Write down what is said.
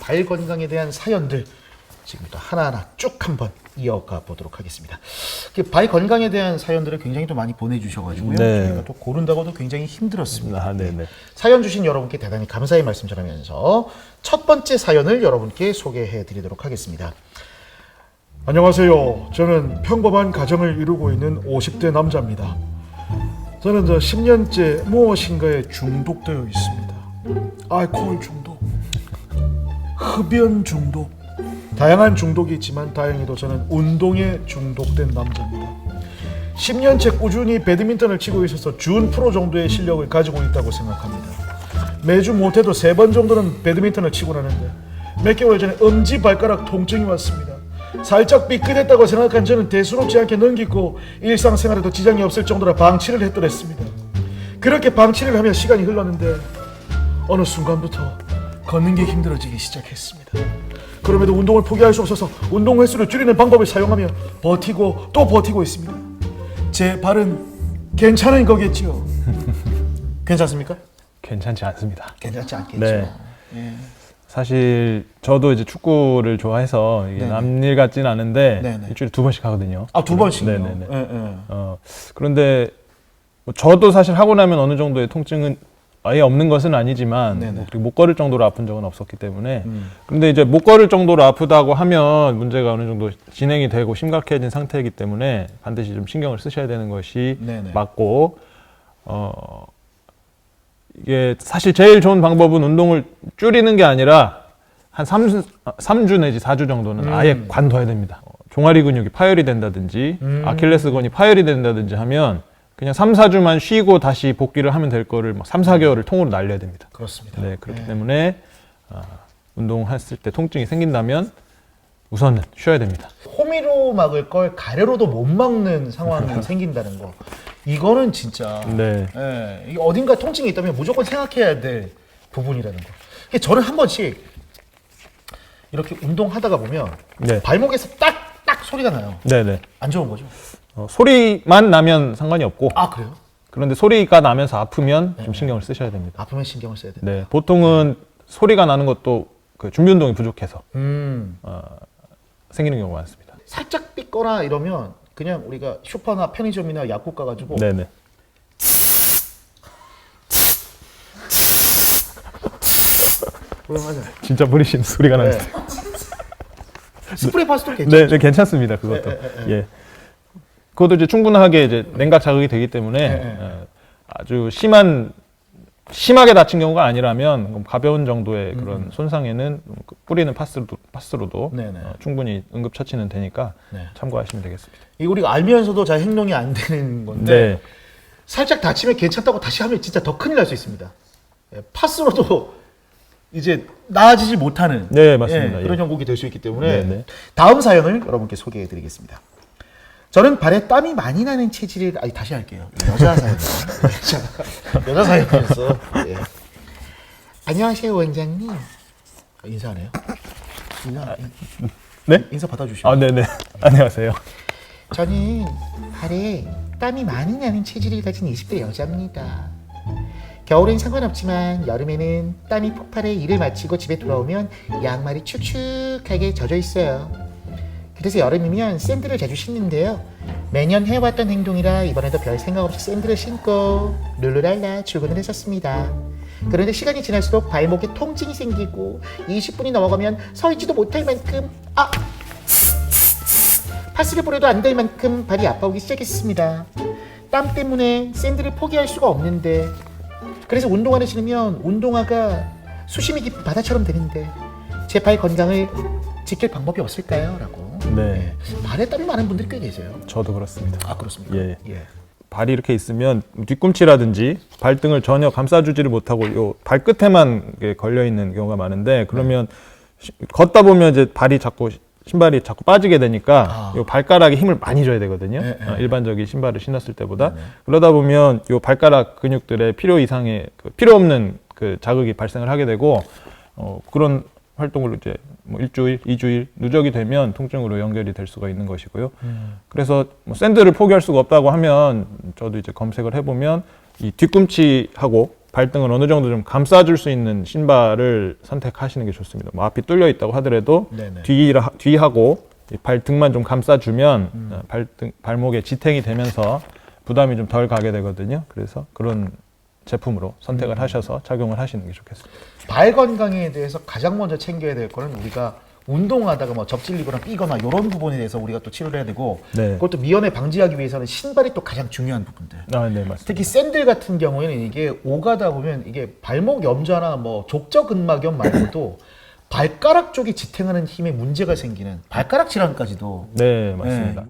발 건강에 대한 사연들 지금부터 하나하나 쭉 한번 이어가 보도록 하겠습니다. 발 건강에 대한 사연들을 굉장히 또 많이 보내주셔가지고요. 네. 저희가 또 고른다고도 굉장히 힘들었습니다. 아, 네네. 사연 주신 여러분께 대단히 감사의 말씀 전하면서 첫 번째 사연을 여러분께 소개해드리도록 하겠습니다. 안녕하세요. 저는 평범한 가정을 이루고 있는 50대 남자입니다. 저는 10년째 무엇인가에 중독되어 있습니다. 알코올 중독, 흡연 중독, 다양한 중독이 있지만 다행히도 저는 운동에 중독된 남자입니다. 10년째 꾸준히 배드민턴을 치고 있어서 준 프로 정도의 실력을 가지고 있다고 생각합니다. 매주 못해도 3번 정도는 배드민턴을 치고 나는데 몇 개월 전에 엄지발가락 통증이 왔습니다. 살짝 삐끗했다고 생각한 저는 대수롭지 않게 넘기고 일상생활에도 지장이 없을 정도로 방치를 했더랬습니다. 그렇게 방치를 하며 시간이 흘렀는데 어느 순간부터 걷는 게 힘들어지기 시작했습니다. 그럼에도 운동을 포기할 수 없어서 운동 횟수를 줄이는 방법을 사용하며 버티고 또 버티고 있습니다. 제 발은 괜찮은 거겠지요? 괜찮습니까? 괜찮지 않습니다. 괜찮지 않겠죠. 네. 예. 사실 저도 이제 축구를 좋아해서 이게 네네. 남일 같지는 않은데 네네. 일주일에 2번씩 하거든요. 아, 2번씩요? 네네네. 예, 예. 그런데 뭐 저도 사실 하고 나면 어느 정도의 통증은 아예 없는 것은 아니지만 네네. 그리고 못 걸을 정도로 아픈 적은 없었기 때문에 그런데 이제 못 걸을 정도로 아프다고 하면 문제가 어느 정도 진행이 되고 심각해진 상태이기 때문에 반드시 좀 신경을 쓰셔야 되는 것이 네네. 맞고 이게 사실 제일 좋은 방법은 운동을 줄이는 게 아니라 한 3주 내지 4주 정도는 아예 관둬야 됩니다. 종아리 근육이 파열이 된다든지 아킬레스건이 파열이 된다든지 하면 그냥 3, 4주만 쉬고 다시 복귀를 하면 될 거를 막 3, 4개월을 통으로 날려야 됩니다. 그렇습니다. 네, 그렇기 때문에 운동했을 때 통증이 생긴다면 우선은 쉬어야 됩니다. 호미로 막을 걸 가래로도 못 막는 상황이 생긴다는 거. 이거는 진짜 네. 예, 이게 어딘가 통증이 있다면 무조건 생각해야 될 부분이라는 거. 이게 저는 한 번씩 이렇게 운동하다가 보면 네. 발목에서 딱딱 소리가 나요. 네네. 안 좋은 거죠. 소리만 나면 상관이 없고 아, 그래요? 그런데 소리가 나면서 아프면 좀 신경을 쓰셔야 됩니다. 아프면 신경을 써야 돼. 네, 보통은 소리가 나는 것도 그 준비 운동이 부족해서 생기는 경우가 많습니다. 살짝 삐거나 이러면 그냥 우리가 슈퍼나 편의점이나 약국 가가지고 네네. 맞아요. 진짜 뿌리시는 소리가 나는데. 스프레이 파스도 괜찮죠. 네, 네, 괜찮습니다. 그것도. 예. 그것도 이제 충분하게 이제 냉각 자극이 되기 때문에 아주 심하게 다친 경우가 아니라면 가벼운 정도의 그런 손상에는 뿌리는 파스로도 네네. 충분히 응급 처치는 되니까 네. 참고하시면 되겠습니다. 이거 우리가 알면서도 잘 행동이 안 되는 건데 네. 살짝 다치면 괜찮다고 다시 하면 진짜 더 큰일 날 수 있습니다. 예, 파스로도 이제 나아지지 못하는 네, 맞습니다. 그런 예. 형국이 될 수 있기 때문에 네, 네. 다음 사연을 여러분께 소개해 드리겠습니다. 저는 발에 땀이 많이 나는 체질을 다시 할게요. 여자 사연. 여자 사연이었어. 예. 안녕하세요, 원장님. 인사하네요. 네? 인사 받아주시오. 아, 네네. 안녕하세요. 저는 발에 땀이 많이 나는 체질을 가진 20대 여자입니다. 겨울엔 상관없지만 여름에는 땀이 폭발해 일을 마치고 집에 돌아오면 양말이 축축하게 젖어 있어요. 그래서 여름이면 샌들을 자주 신는데요. 매년 해왔던 행동이라 이번에도 별 생각 없이 샌들을 신고 룰루랄라 출근을 했었습니다. 그런데 시간이 지날수록 발목에 통증이 생기고 20분이 넘어가면 서 있지도 못할 만큼 파스를 뿌려도 안 될 만큼 발이 아파오기 시작했습니다. 땀 때문에 샌들을 포기할 수가 없는데 그래서 운동화를 신으면 운동화가 수심이 깊은 바다처럼 되는데 제 발 건강을 지킬 방법이 없을까요? 라고. 네. 발에 땀이 많은 분들이 꽤 계세요. 저도 그렇습니다. 아, 그렇습니까? 예. 예. 발이 이렇게 있으면 뒤꿈치라든지 발등을 전혀 감싸주지를 못하고 요 발끝에만 걸려 있는 경우가 많은데 그러면 걷다 보면 이제 신발이 자꾸 빠지게 되니까 요 발가락에 힘을 많이 줘야 되거든요. 일반적인 신발을 신었을 때보다. 그러다 보면 요 발가락 근육들의 필요 이상의 필요 없는 그 자극이 발생을 하게 되고 그런 활동을 이제 뭐 1주일, 2주일 누적이 되면 통증으로 연결이 될 수가 있는 것이고요. 그래서 뭐 샌들을 포기할 수가 없다고 하면 저도 이제 검색을 해보면 이 뒤꿈치하고 발등을 어느 정도 좀 감싸줄 수 있는 신발을 선택하시는 게 좋습니다. 뭐 앞이 뚫려 있다고 하더라도 네네. 뒤하고 이 발등만 좀 감싸주면 발목에 지탱이 되면서 부담이 좀 덜 가게 되거든요. 그래서 그런 제품으로 선택을 하셔서 착용을 하시는 게 좋겠습니다. 발 건강에 대해서 가장 먼저 챙겨야 될 거는 우리가 운동하다가 뭐 접질리거나 삐거나 이런 부분에 대해서 우리가 또 치료를 해야 되고 네. 그것도 미연에 방지하기 위해서는 신발이 또 가장 중요한 부분들. 아, 네, 맞습니다. 특히 샌들 같은 경우에는 이게 오가다 보면 이게 발목 염좌나 뭐 족저근막염 말고도 발가락 쪽이 지탱하는 힘에 문제가 생기는 발가락 질환까지도 네, 맞습니다. 네.